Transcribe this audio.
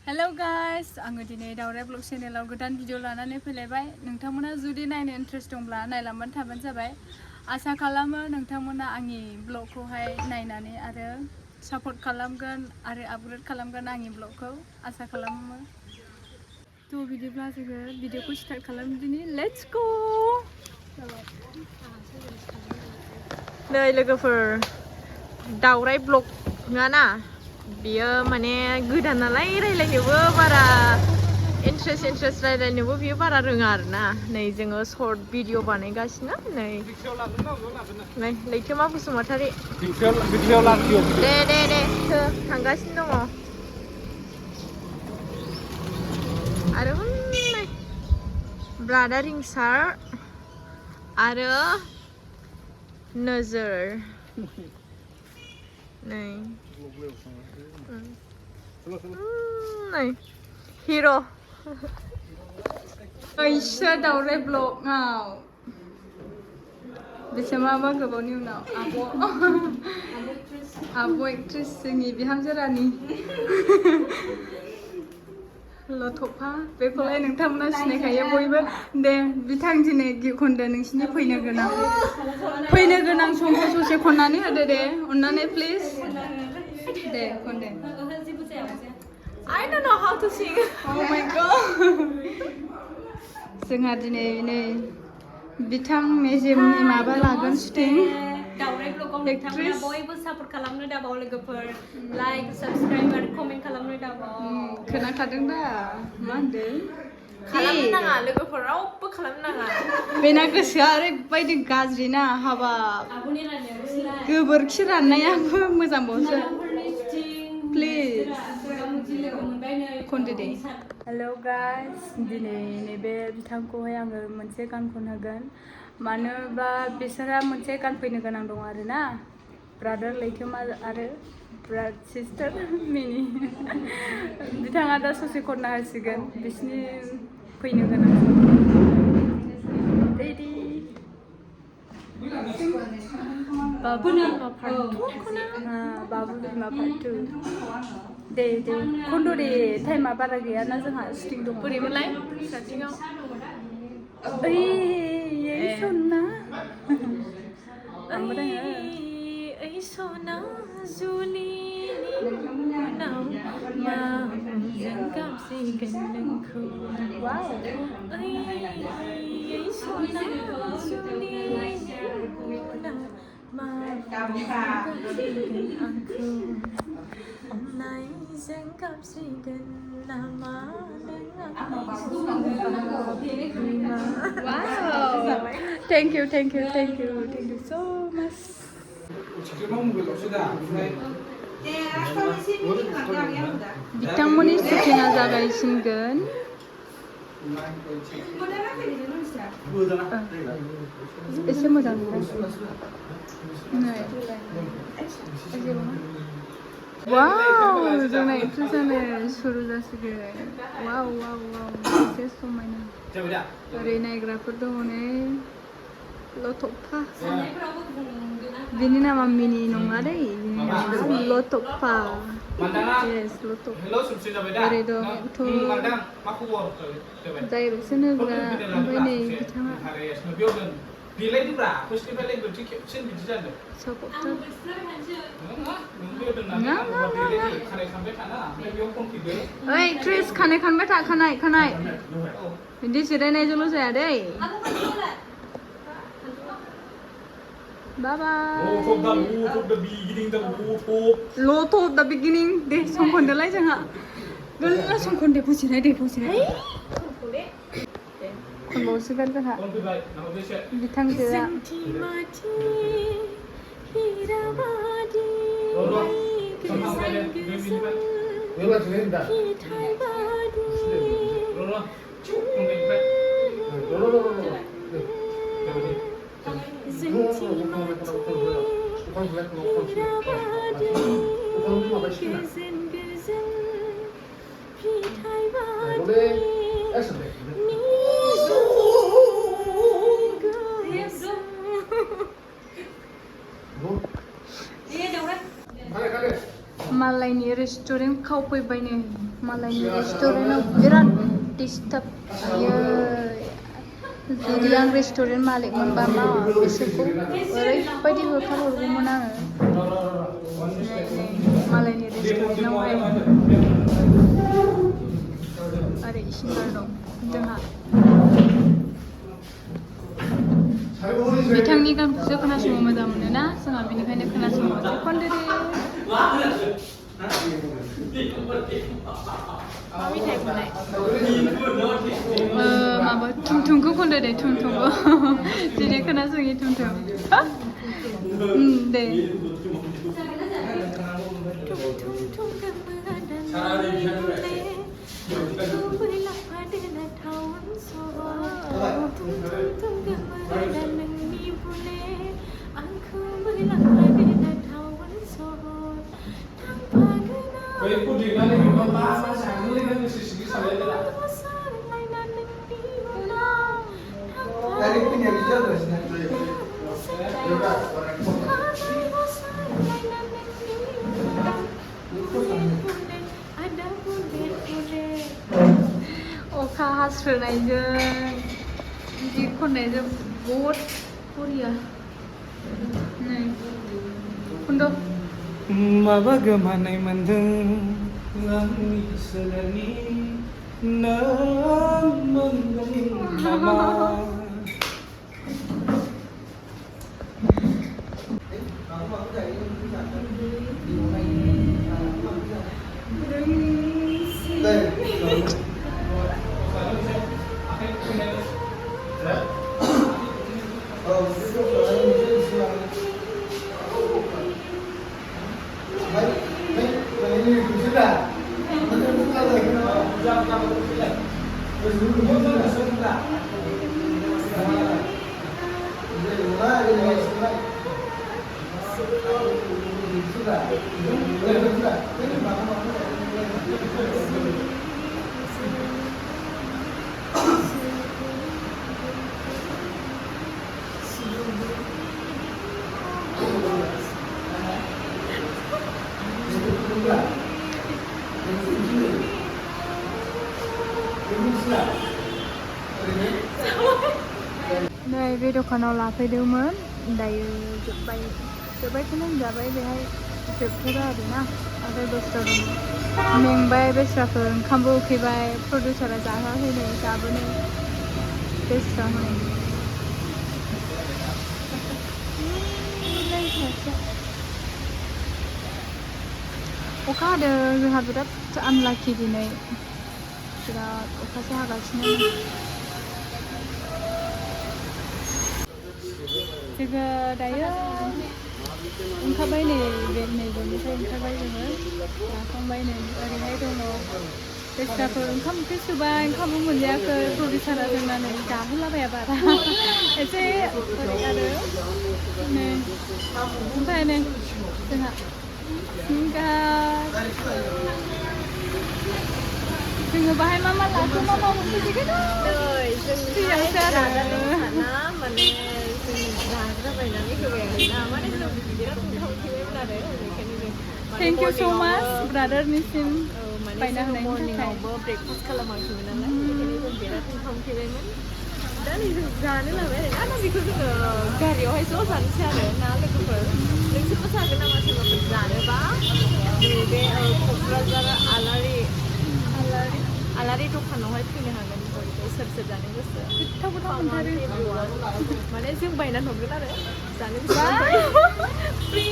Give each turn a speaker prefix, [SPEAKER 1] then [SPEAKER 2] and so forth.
[SPEAKER 1] Hello guys आङो दिनै दावराय ब्लग चेनेलाव गोदान भिडिअ लानानै फैलायबाय नोंथांमोना जुदि नायनो इन्ट्रेस्ट दंब्ला नायलांबानो थाबानो जाबाय आसा खालामो नोंथांमोना आंनि ब्लगखौहाय नायनानै आरो सापर्ट खालामगोन आरो आपग्रेड खालामगोन आंनि ब्लगखौ आसा खालामो थ' बिदिब्ला जोङो भिडिअखौ स्टार्ट खालामदिनि लेट्स गो
[SPEAKER 2] नै लोगोफोर दावराय ब्लग नङाना बियो माने गोदान नालाय रायलायनोबो बारा इन्ट्रेस्ट रायलायनोबो बियो बारा रोङा आरोना नै जोङो सर्ट भिडिअ बानायगासिनो नै लैथोमा बसुमतारी दे थांगासिनो दङ आरो ब्रादार रिंसार आरो नोजोर नै हिर'
[SPEAKER 1] इसो दावराय ब्लगआव बेसेबांबा गोबावनि उनाव आब' एक्ट्रेस जोंनि बिहामजो रानि लथ'फा बेखौलाय नोंथांमोना सिनायखायो बयबो दे बिथां दिनै गित खनदो नोंसिनि फैनो गोनां समखौ ससे खननानै होदो दे अननानै प्लिज दे खनदे
[SPEAKER 2] I don't know how to sing.
[SPEAKER 1] Oh my god. जोंहा दिनै नै बिथां मेजेमनि माबा लागोन शुटिं
[SPEAKER 2] दावराय ब्लगाव नोंथांमोना बयबो सापर्ट खालामनो दाबाव लोगोफोर लाइक साबस्क्राइब आरो कमेन्ट खालामनो दाबाव
[SPEAKER 1] खोनाखादों दा मा होनदों
[SPEAKER 2] खालामनो नाङा लोगोफोर रावबो खालामनो नाङा
[SPEAKER 1] बेना गोसोआ ओरैबायदि गाज्रि ना हाबाब गोबोरखि राननायाबो मोजांबावसो प्लिज खनदो दे हेलो गाइस दिनै नैबे बिथांखौहाय आङो मोनसे गान खनहोगोन मानोबा बिसोरहा मोनसे गान फैनो गोनां दं आरोना ब्रादार लैथोमा आरो सिस्टार मिनि बिथाङा दा ससे खनना होसिगोन बिसिनि फैनो गोनां रेडि बाबु बिमा पार्ट 2 दे खन्द' दे टाइमा बारा गैयाना जोंहा शुटिं दं
[SPEAKER 2] बोरैमोनलाय स्टार्टिंआव
[SPEAKER 1] ओइ सना
[SPEAKER 2] ओइ सना जुलिनि उनाव मा मुंजों गाबज्रिगोन नोंखौ ओइ सना जुलिनि उनाव मा मुंजों गाबज्रिगोन आंखौ अननायजों गाबज्रिगोन नामा नों
[SPEAKER 1] Wow! Thank you so much. बिथांमोननि शुटिंआ जागायसिनगोन एसे मोजां वाव जोंना एक्ट्रेसानो सुरु जासिगोन वाव एसे समायना ओरै नायग्राफोर दङ नै लथ'फा बिनि नामा मिनि नङा दै बिनि नामा लथ'फा येस लथ'फा ओरै दं डाइरेक्सन होग्रा ओमफ्राय नै बिथाङा सापर्टार ओइ एक्ट्रेस खानाय खानबाय था खानाय बिदि जिरायनायजोंल' जाया दै बाय लट अफ दा बिगिनिं दे सं खनदोलाय जोंहा गोला सं खनदे बुजिनाय खनबावसिगोन जोंहा बिथांजोआ मालायनि रेस्टुरेन्ट खावफैबाय नै मालायनि रेस्टुरेन्टाव बिराद डिस्टार्ब आयो जुदि आं रेस्टुरेन्ट मालिक मोनबा मा बिसोरखौ ओरैबायदि होखारहरगौमोन आङो मालायनि रेस्टुरेन्टावहाय ओरै सिंगार दं जोंहा बिथांनि गानखौसो खोनासंनो मोजां मोनो ना जोंहा बेनिखायनो खोनासंनो खनदो दे
[SPEAKER 2] मा मेथाइ खननाय
[SPEAKER 1] माबा थुमथुमखौ खनदो दे थुमथुमखौ दिनै खोनासङि थुमथुम दे अखा हास्रोनायजों बिदि खननायजों बहुद बरिया नै खन्द'
[SPEAKER 3] माबा गोमानाय मोनदों आंनि सोलेरनि नों मोनदों नामा
[SPEAKER 1] नै बे दखानाव लाफैदोंमोन दायो जोब्बायखौनो होनजाबाय बेहाय जोबथ'बाय आरोना आरो दस्रा दङ मेंबाय बेस्राफोर ओंखामबो उखैबाय प्रडिउसारा जाहोआखै नै जाबोनो बेस्रा हनै अखा हादों जोंहा बिराद आनलाखि दिनै बिराद अखासो हागासिनो जोङो दायो ओंखारबाय नै बेनिफ्राय ओंखारबाय जोङो जाखांबाय नै ओरैहाय दङ बेस्राफोर ओंखाम ओंख्रि सुबाय ओंखामबो मोनजायाखै प्रडिउसारा जोंना नै जाहोलाबाया बारा एसे ओरै आरो नै ओमफ्राय नै जोंहा सिंगार जोङो बाहाय मा लाखो मा मोनफैगोन फ्रियावसो आरो
[SPEAKER 2] माने जों जाग्रा बायनानै होबाय आरोना माने जों बिराद ओंखाम उखैबायमोन आरो बेनिखायनो जों
[SPEAKER 1] थेंक इउ स' माच ब्रादारनिसिम
[SPEAKER 2] बायना होनायनि थाखाय ब्रेकफास्ट खालामाखैमोन नालाय बेनिखायनो जों बिराद ओंखाम उखैबायमोन दा नै जों जानो लाबाय आरोना दा बेखौ जोङो गारियावहाय ज' जानोसै आरो ना लोगोफोर नोंसोरबो जागोन नामा सोरबाफोर जानोबा नैबे क'क्राझार आलारि दखानावहाय फैनो हागोन बयबो सोर जानो गोसो
[SPEAKER 1] गोथाव मोनथारो
[SPEAKER 2] माने जों बायनानै हरगोन आरो जानो गोसो
[SPEAKER 1] फ्रि